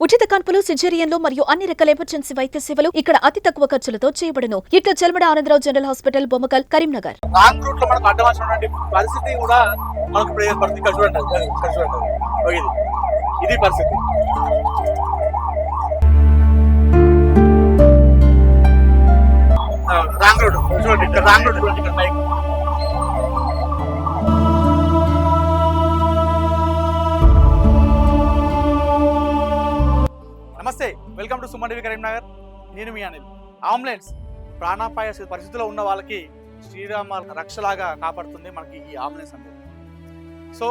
ఉచిత కాన్పులు, సిజేరియన్లు మరియు అన్ని రకాల ఎమర్జెన్సీ వైద్య సేవలు ఇక్కడ అతి తక్కువ ఖర్చులతో చేయబడును. ఇట్లా Chelmeda Anandarao general hospital, Bommakal, Karimnagar. Wrong route లో మనకు అడ్డవలసినటువంటి పరిస్థితి కూడా మనకు ఇప్పుడు ఏర్పడుతుంది. ఇక్కడ చూడండి, ఇది పరిస్థితి. రాంగ్ రోడ్ చూడండి, ఇక్కడ రాంగ్ రోడ్ చూడండి, ఇక్కడ బైక్. నమస్తే, welcome to Suman TV Karimnagar. నేను మీ అనిల్. అంబులెన్స్ ప్రాణాపాయ పరిస్థితిలో ఉన్న వాళ్ళకి శ్రీరామ రక్షలాగా కాపాడుతుంది మనకి ఈ అంబులెన్స్ అంటే. సో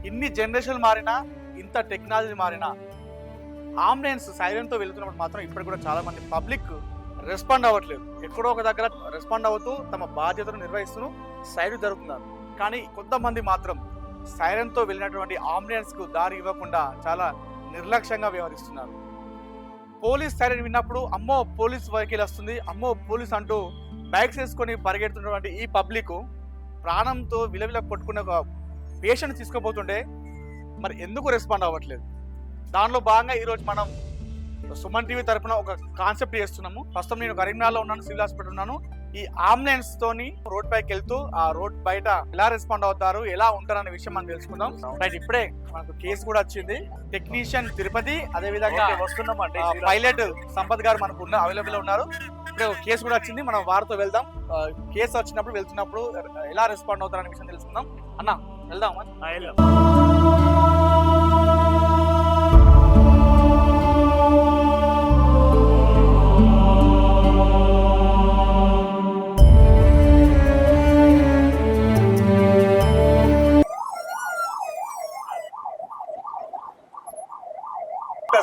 ఇన్ని జనరేషన్ మారినా, ఇంత టెక్నాలజీ మారినా, అంబులెన్స్ సైలెంట్తో వెళ్తున్నప్పుడు మాత్రం ఇప్పటికి కూడా చాలా మంది పబ్లిక్ రెస్పాండ్ అవ్వట్లేదు. ఎక్కడో ఒక దగ్గర రెస్పాండ్ అవుతూ తమ బాధ్యతను నిర్వహిస్తూ సైడ్ జరుగుతున్నారు. కానీ కొంతమంది మాత్రం సైలెంట్తో వెళ్ళినటువంటి అంబులెన్స్కు దారి ఇవ్వకుండా చాలా నిర్లక్ష్యంగా వ్యవహరిస్తున్నారు. పోలీస్ సైరన్ విన్నప్పుడు అమ్మో పోలీస్ వెహికల్ వస్తుంది, అమ్మో పోలీస్ అంటూ బైక్స్ వేసుకొని పరిగెడుతున్నటువంటి ఈ పబ్లిక్ ప్రాణంతో విలవిల కొట్టుకునే ఒక పేషెంట్ తీసుకోబోతుంటే మరి ఎందుకు రెస్పాండ్ అవ్వట్లేదు? దానిలో భాగంగా ఈరోజు మనం సుమన్ టీవీ తరఫున ఒక కాన్సెప్ట్ చేస్తున్నాము. ప్రస్తుతం నేను కరీంనగర్లో ఉన్నాను, సివిల్ హాస్పిటల్ ఉన్నాను. ఈ అంబులెన్స్ తోని రోడ్ పైకి వెళ్తూ ఆ రోడ్ బయట ఎలా రెస్పాండ్ అవుతారు, ఎలా ఉంటారు అనే విషయం మనం తెలుసుకుందాం. రైట్, ఇప్పుడే మనకు కేసు కూడా వచ్చింది. టెక్నీషియన్ తిరుపతి, అదే విధంగా వస్తున్నామండి పైలట్ సంపత్ గారు మనకు అవైలబుల్ ఉన్నారు. ఇప్పుడే ఒక కేసు కూడా వచ్చింది, మనం వారితో వెళ్దాం. కేసు వచ్చినప్పుడు వెళ్తున్నప్పుడు ఎలా రెస్పాండ్ అవుతారు అనే విషయం తెలుసుకుందాం. అన్న వెళ్దాం.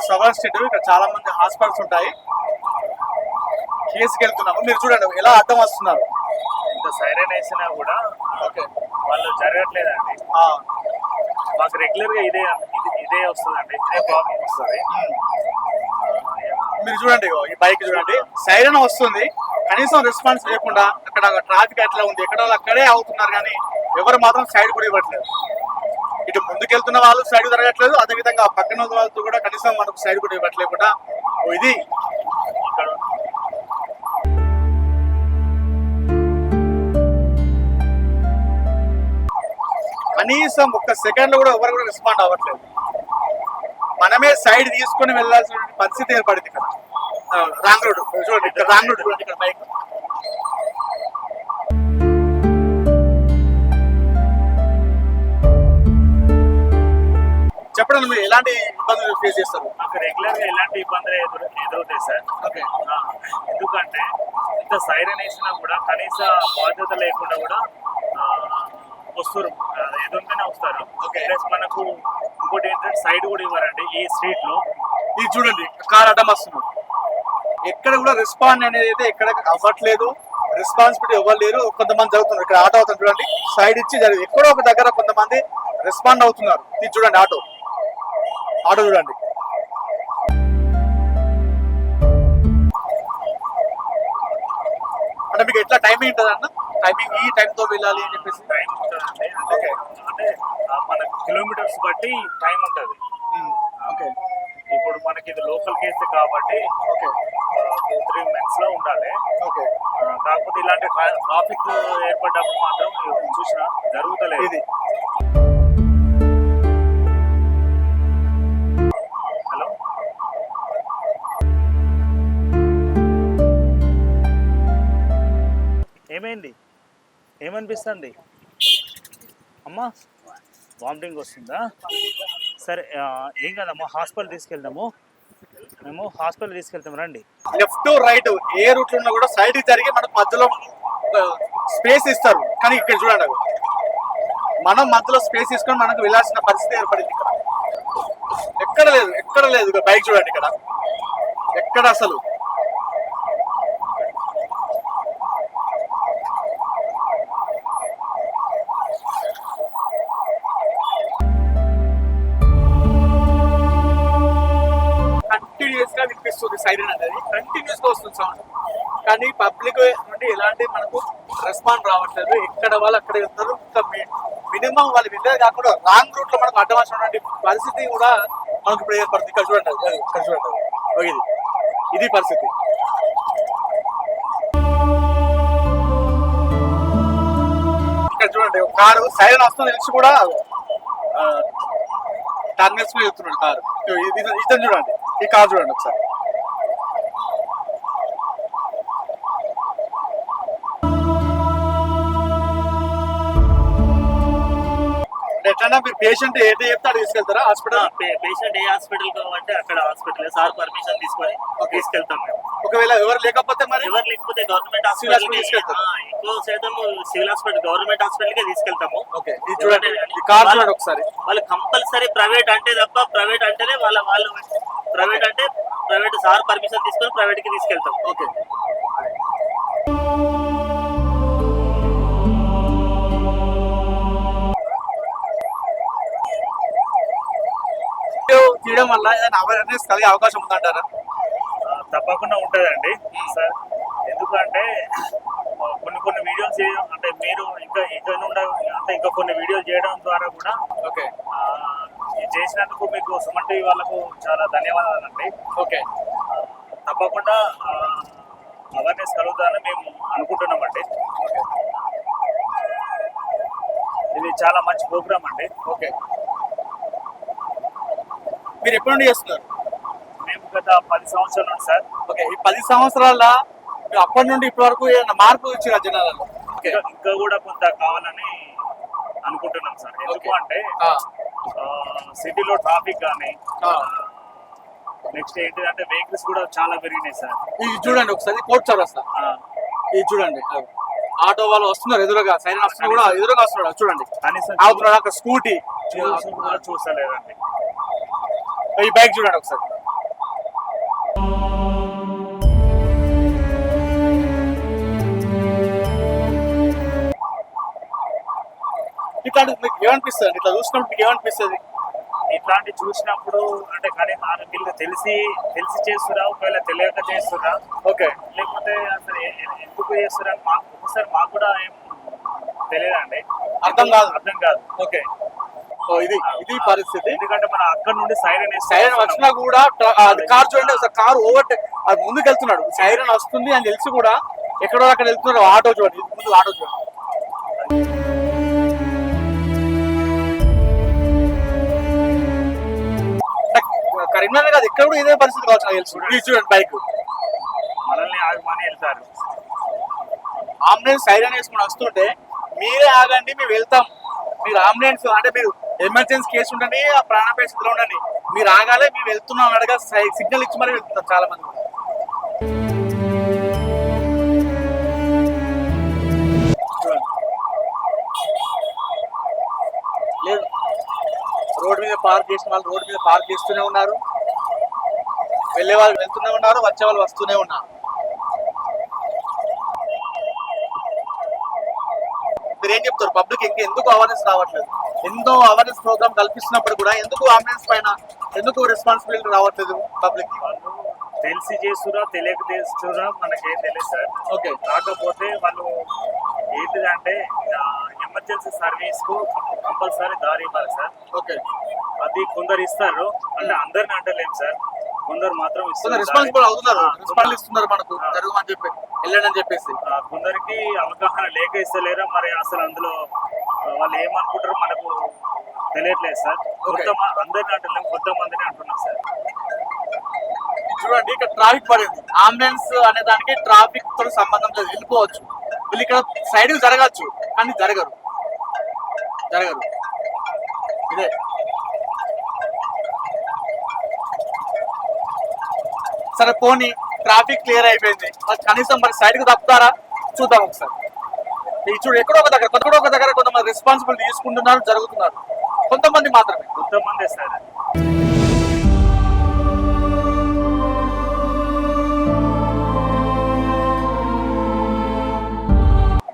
సవర్ స్ట్రీట్, ఇక్కడ చాలా మంది హాస్పిటల్స్ ఉంటాయి. కేసుకి వెళ్తున్నాము. మీరు చూడండి ఎలా అడ్డం వస్తున్నారు. ఇంత సైరన్ వేసినా కూడా వాళ్ళు జరగట్లేదండి. మాకు రెగ్యులర్ గా ఇదే వస్తుందండి, ఇదే ప్రాబ్లం వస్తుంది. మీరు చూడండి, ఈ బైక్ చూడండి, సైరన్ వస్తుంది, కనీసం రెస్పాన్స్ లేకుండా అక్కడ ట్రాఫిక్ ఎట్లా ఉంది, ఎక్కడ అక్కడే అవుతున్నారు, కానీ ఎవరు మాత్రం సైడ్ కూడా ఇవ్వట్లేదు. ఇటు ముందుకెళ్తున్న వాళ్ళు సైడ్ జరగట్లేదు, అదేవిధంగా పక్కన వాళ్ళతో కూడా కనీసం మనకు సైడ్ కూడా ఇవ్వట్లేకుండా ఇది ఇక్కడ కనీసం ఒక్క సెకండ్ కూడా ఎవరు కూడా రెస్పాండ్ అవ్వట్లేదు. మనమే సైడ్ తీసుకొని వెళ్లాల్సిన పరిస్థితి ఏర్పడింది ఇక్కడ. రాంగ్ రోడ్ చూడండి, ఇక్కడ రాంగ్ రోడ్ చూడండి, ఇక్కడ బైక్. చెప్పండి, మీరు ఎలాంటి ఇబ్బందులు ఫేస్ చేస్తారు? మాకు రెగ్యులర్ గా ఎలాంటి ఇబ్బందులు ఎదురవుతాయి సార్. ఎందుకంటే ఇంత సైరన్ వేసినా కూడా కనీస బాధ్యత లేకుండా కూడా వస్తారు, ఎదురుగానే వస్తారు. ప్లస్ మనకు ఇంకోటి ఏంటంటే సైడ్ కూడా ఇవ్వరండి ఈ స్ట్రీట్ లో. ఇది చూడండి, కార్ అడ్డం వస్తున్నారు. ఎక్కడ కూడా రెస్పాండ్ అనేది అయితే ఎక్కడ అవ్వట్లేదు, రెస్పాన్సిబిలిటీ ఇవ్వలేరు. కొంతమంది జరుగుతున్నారు, ఇక్కడ ఆటో అవుతుంది చూడండి, సైడ్ ఇచ్చి జరిగింది. ఎక్కడో ఒక దగ్గర కొంతమంది రెస్పాండ్ అవుతున్నారు. ఇది చూడండి, ఆటో చూడండి. అంటే మీకు ఎట్లా టైమింగ్ ఉంటుంది అన్న? టైమింగ్ ఈ టైంతో వెళ్ళాలి అని చెప్పేసి టైం ఉంటుందండి. అంటే మనకు కిలోమీటర్స్ బట్టి టైం ఉంటుంది. ఓకే, ఇప్పుడు మనకి ఇది లోకల్ కేసు కాబట్టి 2-3 minutes లో ఉండాలి. ఓకే, కాకపోతే ఇలాంటి ట్రాఫిక్ ఏర్పడ్డప్పుడు మాత్రం చూసినా జరుగుతలేదు. ఇది హలో, ఏమైంది? ఏమనిపిస్తుంది అమ్మా? వామిటింగ్ వస్తుందా? సరే, ఏం కదమ్మా, హాస్పిటల్ తీసుకెళ్దాము. మేము హాస్పిటల్ తీసుకెళ్తాం, రండి. లెఫ్ట్ రైట్ ఏ రూట్ ఉన్నా కూడా సైడ్ జరిగి మనకు మధ్యలో స్పేస్ ఇస్తారు. కానీ ఇక్కడ చూడండి, మనం మధ్యలో స్పేస్ తీసుకొని మనకు వెళ్ళాల్సిన పరిస్థితి ఏర్పడింది. ఇక్కడ ఎక్కడ లేదు. బైక్ చూడండి, ఇక్కడ ఎక్కడ అసలు కంటిన్యూస్ గా వినిపిస్తుంది. సైరన్ అనేది కంటిన్యూస్ గా వస్తుంది సౌండ్. కానీ పబ్లిక్ నుండి ఎలాంటి మనకు రెస్పాన్స్ రావట్లేదు. ఎక్కడ వాళ్ళు అక్కడ వెళ్తారు. మినిమం వాళ్ళు వెళ్ళేది కాకుండా రాంగ్ రూట్ లో మనకు అడ్డవలసినటువంటి పరిస్థితి కూడా మనకు ఇప్పుడు ఏర్పడుతుంది. ఇక్కడ చూడండి, ఇక్కడ చూడండి, ఇది పరిస్థితి. ఇక్కడ చూడండి, కారు సైరన్ వస్తుంది తెలిసి కూడా టర్నల్స్ మీద వెళ్తున్నాడు కారు. ఇతను చూడండి, ఈ కారు చూడండి ఒకసారి. ఎట్లా మీరు పేషెంట్ ఏది చెప్తే అక్కడ తీసుకెళ్తారా హాస్పిటల్? పేషెంట్ ఏ హాస్పిటల్ కావాలంటే అక్కడ హాస్పిటల్ సార్ పర్మిషన్ తీసుకొని తీసుకెళ్తాం మేము. ఒకవేళ ఎవరు లేకపోతే మరి ఎవరు లేకపోతే గవర్నమెంట్ హాస్పిటల్ ఎక్కువ శాతం సివిల్ హాస్పిటల్ గవర్నమెంట్ హాస్పిటల్ కే తీసుకెళ్తాము. ఒకసారి వాళ్ళు కంపల్సరీ ప్రైవేట్ అంటే తప్ప ప్రైవేట్ అంటేనే వాళ్ళు ప్రైవేట్ అంటే ప్రైవేట్ సార్ పర్మిషన్ తీసుకొని ప్రైవేట్ కి తీసుకెళ్తాం. ఓకే. తీయడం వల్ల ఏదైనా అవేర్నెస్ కలిగే అవకాశం ఉందంటారా? తప్పకుండా ఉంటుందండి సార్. ఎందుకంటే కొన్ని వీడియోస్ చేయడం అంటే మీరు ఇంకా కొన్ని వీడియోలు చేయడం ద్వారా కూడా ఓకే చేసినందుకు మీకు సుమన్ టీవీ వాళ్ళకు చాలా ధన్యవాదాలండి. ఓకే. తప్పకుండా అవేర్నెస్ కలుగుతుందని మేము అనుకుంటున్నామండి. ఇది చాలా మంచి ప్రోగ్రామ్ అండి. ఓకే. మీరు ఎప్పటి నుండి చేస్తున్నారు? మేము గత 10 సంవత్సరాల నుండి సార్. ఓకే. ఈ 10 సంవత్సరాల అప్పటి నుండి ఇప్పటి వరకు ఏమైనా మార్పు వచ్చిన జనాలలో? ఇంకా కూడా కొంత కావాలని అనుకుంటున్నాం సార్. ఎందుకు అంటే సిటీలో ట్రాఫిక్ కానీ నెక్స్ట్ ఏంటంటే వెహికల్స్ కూడా చాలా పెరిగినాయి సార్. ఇది చూడండి ఒకసారి, కోర్టు చౌరస్తా ఇది చూడండి. ఆటో వాళ్ళు వస్తున్నారు ఎదురుగా, సైరన్ వస్తున్నా కూడా ఎదురుగా వస్తున్నాడు చూడండి. కనీసం అవుతున్నాడు అక్కడ స్కూటీ చూసలేదండి. ఈ బైక్ చూడండి ఒకసారి. ఇట్లాంటి మీకు ఏమనిపిస్తుంది? ఇట్లా చూసినప్పుడు మీకు ఏమనిపిస్తుంది? ఇట్లాంటి చూసినప్పుడు అంటే కానీ వీళ్ళు తెలిసి చేస్తురా, ఒకవేళ తెలియక చేస్తురా, ఓకే, లేకపోతే అసలు ఎందుకు చేస్తురా ఒకసారి మాకు కూడా ఏం తెలియదండి, అర్థం కాదు. ఓకే. ఇది పరిస్థితి. ఎందుకంటే మన అక్కడ నుండి సైరన్ వచ్చినా కూడా కార్ చూడండి ఒకసారి, కారు అది ముందుకు వెళ్తున్నాడు, సైరన్ వస్తుంది అని తెలిసి కూడా ఎక్కడో అక్కడ వెళ్తున్నాడు. ఆటో చూడండి, ముందు ఆటో చూడండి. కరీంనగర్ కాదు, ఇక్కడ కూడా ఇదే పరిస్థితి కావచ్చు నాకు తెలుసు. చూడండి బైక్ మనల్ని ఆగమని వెళ్తారు. అంబులెన్స్ సైరన్ వేసుకుని వస్తుంటే మీరే ఆగండి మేము వెళ్తాం, మీరు అంబులెన్స్ అంటే మీరు ఎమర్జెన్సీ కేసు ఉండండి, ఆ ప్రాణాపాయ స్థితిలో ఉండండి, మీరు ఆగాలి, మేము వెళ్తున్నాం అడగా సిగ్నల్ ఇచ్చి మరీ వెళ్తాం చాలా మంది. లేదు, రోడ్డు మీద పార్క్ చేసిన వాళ్ళు రోడ్డు మీద పార్క్ చేస్తూనే ఉన్నారు, వెళ్ళే వాళ్ళు వెళ్తూనే ఉన్నారు, వచ్చే వాళ్ళు వస్తూనే ఉన్నారు. మీరు ఏం చెప్తారు? పబ్లిక్ ఎందుకు అవేర్నెస్ రావట్లేదు? ఎంతో అవేర్నెస్ ప్రోగ్రామ్ కల్పిస్తున్నప్పుడు కూడా ఎందుకు అంబులెన్స్ పైన ఎందుకు రెస్పాన్సిబిలిటీ రావట్లేదు పబ్లిక్? తెలిసి చేస్తురా తెలియక చేస్తురా మనకేం తెలియదు సార్. ఓకే. కాకపోతే వాళ్ళు ఏంటిదంటే ఎమర్జెన్సీ సర్వీస్ కు కంపల్సరీ దారి ఇవ్వాలి సార్. ఓకే. అది కొందరు ఇస్తారు, అంటే అందరిని అంటలేము సార్, కొందరు మాత్రం రెస్పాన్సిబుల్ అవుతున్నారు, రెస్పాన్స్ ఇస్తున్నారు మనకు జరుగుమని చెప్పి వెళ్ళాడని చెప్పేసి. కొందరికి అవగాహన లేక ఇస్తలేరా మరి అసలు అందులో వాళ్ళు ఏమనుకుంటారో మనకు తెలియట్లేదు సార్. అందరిని అంటలేము, కొంతమందిని అంటున్నాం సార్. చూడండి ఇక్కడ ట్రాఫిక్ పడింది, అంబులెన్స్ అనే దానికి ట్రాఫిక్ తో సంబంధం లేదు, వెళ్ళిపోవచ్చు, వీళ్ళు ఇక్కడ సైడ్ జరగచ్చు కానీ జరగరు. ఇదే సరే పోనీ ట్రాఫిక్ క్లియర్ అయిపోయింది, కనీసం మరి సైడ్ కు తప్పుతారా చూద్దాం ఒకసారి. చూడు ఎక్కడో ఒక దగ్గర కొంతమంది రెస్పాన్సిబిలిటీ తీసుకుంటున్నారు, జరుగుతున్నారు, కొంతమంది మాత్రమే. కొంతమంది సార్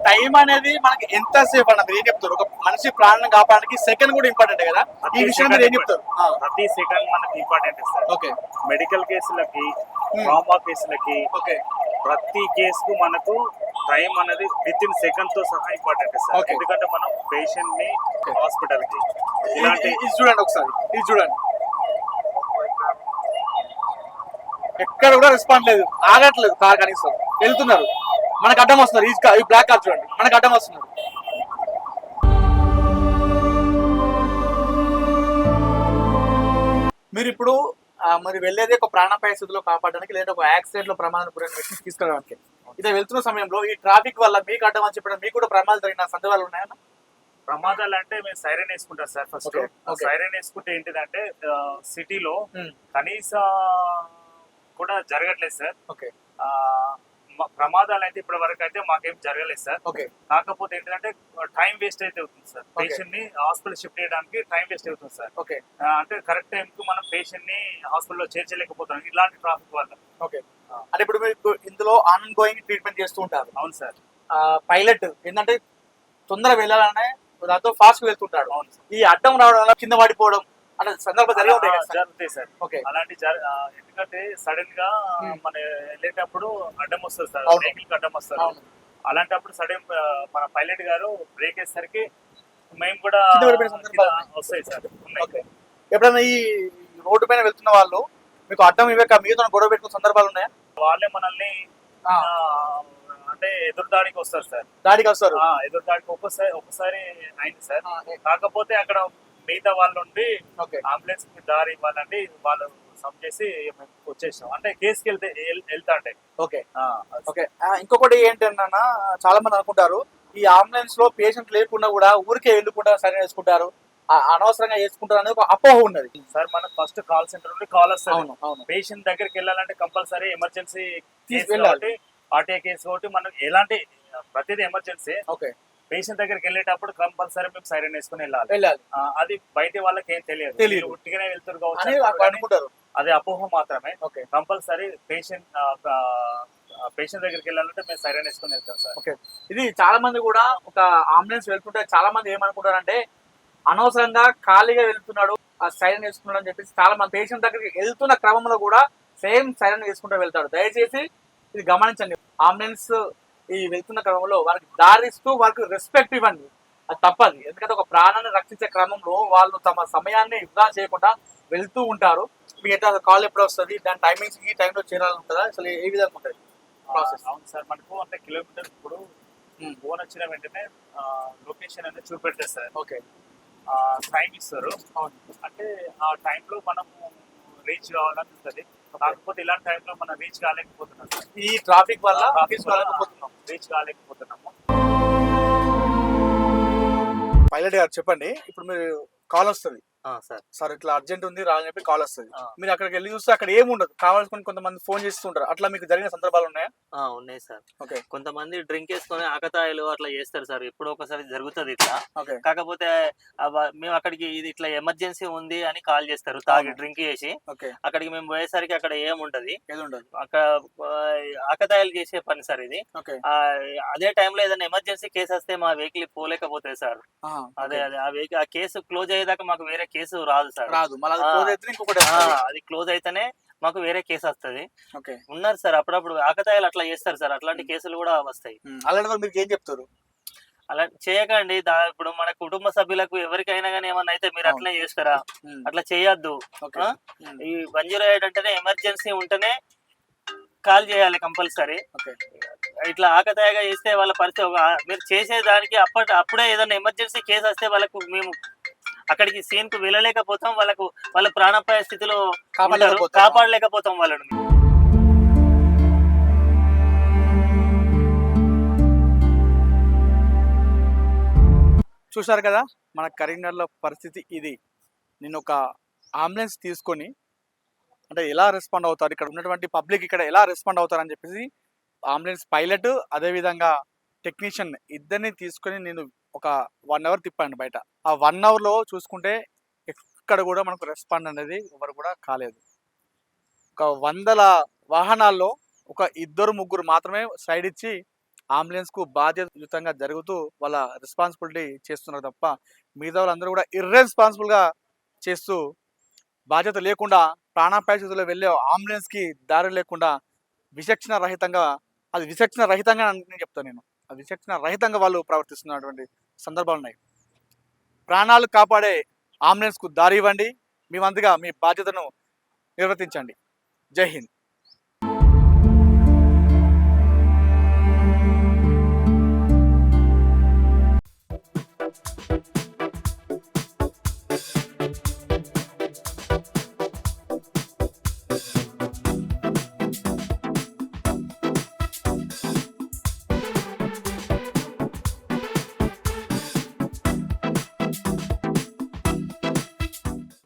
టైం అనేది మనకి ఎంతసేపు అన్నది ఏం చెప్తారు? ఒక మనిషి ప్రాణం కాపాడడానికి సెకండ్ కూడా ఇంపార్టెంట్ కదా, ఈ విషయం ఏం చెప్తారు? ప్రతి సెకండ్ మనకి ఇంపార్టెంట్ సార్. ఓకే. మెడికల్ కేసులకి, ట్రామా కేసులకి, ఓకే, ప్రతి కేసుకు మనకు టైం అనేది విత్ ఇన్ సెకండ్ తో సహా ఇంపార్టెంట్ సార్. Okay. ఎందుకంటే మనం పేషెంట్ ని హాస్పిటల్ కి ఇలాంటి ఇది చూడండి ఒకసారి, ఇది చూడండి, ఎక్కడ కూడా రెస్పాండ్ లేదు, ఆగట్లేదు కార్ కనీసం, వెళ్తున్నారు, మనకు అడ్డం వస్తున్నారు. ఈ బ్లాక్ కార్ చూడండి, మనకు అడ్డం వస్తున్నారు. మీరు ఇప్పుడు మరి వెళ్ళేది ఒక ప్రాణాపాయ స్థితిలో కాపాడడానికి, లేదా ఒక యాక్సిడెంట్ లో ప్రమాదం గురైన వ్యక్తిని తీసుకెళ్ళడానికి. ఇదే వెళ్తున్న సమయంలో ఈ ట్రాఫిక్ వల్ల మీకు అడ్డం అని చెప్పడం, మీకు కూడా ప్రమాదాలు జరిగిన సందర్భాలు ఉన్నాయన్న? ప్రమాదాలు అంటే మేము సైరన్ వేసుకుంటాం sir. First Okay, okay. Siren వేసుకుంటే ఏంటిదంటే సిటీలో Hmm. కనీస కూడా జరగట్లేదు సార్. ఓకే ప్రమాదాలు అయితే ఇప్పటి వరకు అయితే మాకేం జరగలేదు సార్. ఓకే కాకపోతే ఏంటంటే టైం వేస్ట్ అయితే అవుతుంది సార్. Okay. పేషెంట్ ని హాస్పిటల్ షిఫ్ట్ చేయడానికి టైం వేస్ట్ అవుతుంది సార్. ఓకే అంటే కరెక్ట్ టైం కు మనం పేషెంట్ ని హాస్పిటల్లో చేర్చలేకపోతాం ఇలాంటి ట్రాఫిక్ వల్ల. ఓకే అంటే ఇప్పుడు మీకు ఇందులో ఆన్ గోయింగ్ ట్రీట్మెంట్ చేస్తూ ఉంటారు. అవును సార్. పైలట్ ఏంటంటే తొందరగా వెళ్ళాలనే దాంతో ఫాస్ట్ వెళ్తుంటాడు. అవును సార్. ఈ అడ్డం రావడం వల్ల కింద పడిపోవడం అనే సందర్భం జరిగి ఉంటాయి కదా సార్? జరుగుతాయి సార్. ఓకే అలాంటి ఎందుకంటే సడన్ గా మన వెళ్ళేటప్పుడు అడ్డం వస్తుంది సార్, అవును. వెహికల్ అడ్డం వస్తారు. అవును. అలాంటప్పుడు సడన్ మన పైలట్ గారు బ్రేక్ వేసేసరికి మేము కూడా కింద పడిపోయిన సందర్భాలు ఉన్నాయి. వస్తాయి సార్. ఉన్నాయి. ఓకే ఎప్పుడైనా ఈ రోడ్డు పైన వెళ్తున్న వాళ్ళు మీకు అడ్డం ఇవ్వక మీతో గొడవ పెట్టుకున్న సందర్భాలు ఉన్నాయా? వాళ్ళే మనల్ని ఆ, అంటే ఎదురు దాడికి వస్తారు సార్. దాడికి వస్తారు. ఎదురు దాడికి ఒకసారి అయింది సార్. ఆ, కాకపోతే అక్కడ మిగతా వాళ్ళు ఉండి ఓకే అంబులెన్స్ కి దారి ఇవ్వాలండి, వాళ్ళు సమ్ చేసి మేము వచ్చేసాం. అంటే కేసుకి వెళ్తా అంటే ఓకే ఓకే ఇంకొకటి ఏంటన్నా చాలా మంది అనుకుంటారు ఈ అంబులెన్స్ లో పేషెంట్ లేకుండా కూడా ఊరికే వెళ్ళకుండా సరైన వేసుకుంటారు, అనవసరంగా వేసుకుంటారు అనేది ఒక అపోహ ఉన్నది. సార్ మనకు ఫస్ట్ కాల్ సెంటర్ నుండి కాల్ వస్తుంది. అవును అవును పేషెంట్ దగ్గరికి వెళ్ళాలంటే కంపల్సరీ ఎమర్జెన్సీ కేసు వెళ్ళాలి. కాబట్టి ఆర్టీఐ కేసు కాబట్టి మనకు ఎలాంటి ప్రతిదీ ఎమర్జెన్సీ. ఓకే పేషెంట్ దగ్గరికి వెళ్ళేటప్పుడు కంపల్సరీ మేము సైరన్ వేసుకుని వెళ్ళాలి. వెళ్ళాలి అది బయట వాళ్ళకి ఏం తెలియదు, తెలియదు. వీళ్ళు ఉట్టిగానే వెళ్తారు అని కావచ్చు అనుకుంటారు కానీ అనుకుంటారు. అది అపోహ మాత్రమే. ఓకే కంపల్సరీ పేషెంట్ దగ్గరికి వెళ్ళాలంటే మేము సైరన్ వేసుకుని వెళ్తాం సార్. ఓకే ఇది చాలా మంది కూడా ఒక అంబులెన్స్ వెళ్తుంటే చాలా మంది ఏమనుకుంటారంటే అనవసరంగా ఖాళీగా వెళ్తున్నాడు ఆ సైరన్ వేసుకున్నాడు అని చెప్పేసి చాలా మంది పేషెంట్ దగ్గరికి వెళ్తున్న క్రమంలో కూడా సేమ్ సైరన్ వేసుకుంటూ వెళ్తాడు. దయచేసి ఇది గమనించండి. అంబులెన్స్ ఈ వెళ్తున్న క్రమంలో వారికి దారిస్తూ వారికి రెస్పెక్ట్ ఇవ్వండి, అది తప్పది. ఎందుకంటే ఒక ప్రాణాన్ని రక్షించే క్రమంలో వాళ్ళు తమ సమయాన్ని వృధా చేయకుండా వెళ్తూ ఉంటారు. మీకు ఎట్లా కాల్ ఎప్పుడు వస్తుంది, దాని టైమింగ్స్ ఈ టైంలో చేరాలంటుందా, అసలు ఏ విధంగా ఉంటుంది ప్రాసెస్? అవును సార్. మనకు అంటే కిలోమీటర్ ఇప్పుడు ఫోన్ వచ్చిన వెంటనే లొకేషన్ అనేది చూపెడతారు సార్. ఓకే టైం ఇస్తారు. అవును అంటే ఆ టైంలో మనము రీచ్ కావాలని ఉంటుంది. కాకపోతే ఇలాంటి టైంలో మనం రీచ్ కాలేకపోతున్నాం సార్. ఈ ట్రాఫిక్ వల్ల తీసుకోలేకపోతున్నాం, రీచ్ కాలేకపోతున్నాము. పైలట్ గారు చెప్పండి, ఇప్పుడు మీరు కాల్ వస్తుంది సార్ సార్ ఇట్లా అర్జెంట్ ఉంది రా అని చెప్పి కాల్ వస్తుంది, ఆ. మీరు అక్కడికి వెళ్ళి చూస్తే అక్కడ ఏముండదు, కావాల్సుకొని కొంతమంది ఫోన్ చేస్తుంటారు, అట్లా మీకు జరిగిన సందర్భాలు ఉన్నాయా? ఉన్నాయి సార్. ఓకే కొంతమంది డ్రింక్ వేసుకొని ఆకతాయిలు అట్లా చేస్తారు సార్. ఎప్పుడో ఒకసారి జరుగుతుంది ఇట్లా. ఓకే కాకపోతే మేము అక్కడికి ఇది ఇట్లా ఎమర్జెన్సీ ఉంది అని కాల్ చేస్తారు తాగి అవును. డ్రింక్ చేసి. ఓకే అక్కడికి మేము పోయేసరికి అక్కడ ఏముంటది, ఏది ఉండదు. అక్కడ ఆకతాయిలు చేసే పని సార్ ఇది. ఓకే అదే టైంలో ఏదైనా ఎమర్జెన్సీ కేసు వస్తే మా వెహికల్ పోలేకపోతుంది సార్. ఆహా, అదే ఓకే. అదే ఆ వెహికల్ ఆ కేసు క్లోజ్ అయ్యేదాకా మాకు వేరే కేసు రాదు సార్. రాదు, మళ్ళీ అది ఆ. close అయితే ఇంకొకటి వస్తుంది. అది క్లోజ్ అయితేనే మాకు వేరే కేసు వస్తుంది. ఓకే ఉన్నారు సార్ అప్పుడప్పుడు ఆకతాయిలు అట్లా చేస్తారు సార్. అట్లాంటి కేసులు కూడా వస్తాయి. అలాంటి వాళ్ళు మీకు ఏం చెప్తారు? అలా చేయకండి. ఇప్పుడు మన కుటుంబ సభ్యులకు ఎవరికైనా కానీ ఏమన్నా అయితే మీరు అట్లనే చేస్తారా? ఉమ్, అట్లా చేయొద్దు. ఓకే ఆ? ఉమ్, ఈ 108 అంటేనే ఎమర్జెన్సీ ఉంటేనే కాల్ చేయాలి కంపల్సరీ. ఓకే ఇట్లా ఆకతాయిగా చేస్తే వాళ్ళ పరిస్థితి మీరు చేసేదానికి అప్పుడే ఏదైనా ఎమర్జెన్సీ కేసు వస్తే వాళ్ళకు మేము అక్కడికి సీన్ కు వెళ్ళలేకపోతాం. వాళ్ళ ప్రాణాపాయ స్థితిలో ఉంటారు. కాపాడలేకపోతాం వాళ్ళని. చూశారు కదా మన కరీంనగర్లో పరిస్థితి ఇది. నేను ఒక అంబులెన్స్ తీసుకొని అంటే ఎలా రెస్పాండ్ అవుతారు, ఇక్కడ ఉన్నటువంటి పబ్లిక్ ఇక్కడ ఎలా రెస్పాండ్ అవుతారు అని చెప్పేసి అంబులెన్స్ పైలట్ అదేవిధంగా టెక్నీషియన్ ఇద్దరిని తీసుకొని నేను ఒక 1 అవర్ తిప్పాను బయట. ఆ 1 అవర్లో చూసుకుంటే ఎక్కడ కూడా మనకు రెస్పాండ్ అనేది ఎవరు కూడా కాలేదు. ఒక 100ల వాహనాల్లో ఒక 2-3 మాత్రమే సైడ్ ఇచ్చి అంబులెన్స్కు బాధ్యతయుతంగా జరుగుతూ వాళ్ళ రెస్పాన్సిబిలిటీ చేస్తున్నారు తప్ప మిగతా వాళ్ళందరూ కూడా ఇర్రెస్పాన్సిబుల్గా చేస్తూ బాధ్యత లేకుండా ప్రాణాపాయ స్థితిలో వెళ్ళే అంబులెన్స్కి దారి లేకుండా విచక్షణ రహితంగా అది విచక్షణ రహితంగా నేను చెప్తాను. అది విచక్షణ రహితంగా వాళ్ళు ప్రవర్తిస్తున్నటువంటి సందర్భాలు ఉన్నాయి. ప్రాణాలు కాపాడే అంబులెన్స్కు దారి ఇవ్వండి. మీ వంతుగా మీ బాధ్యతను నిర్వర్తించండి. జై హింద్.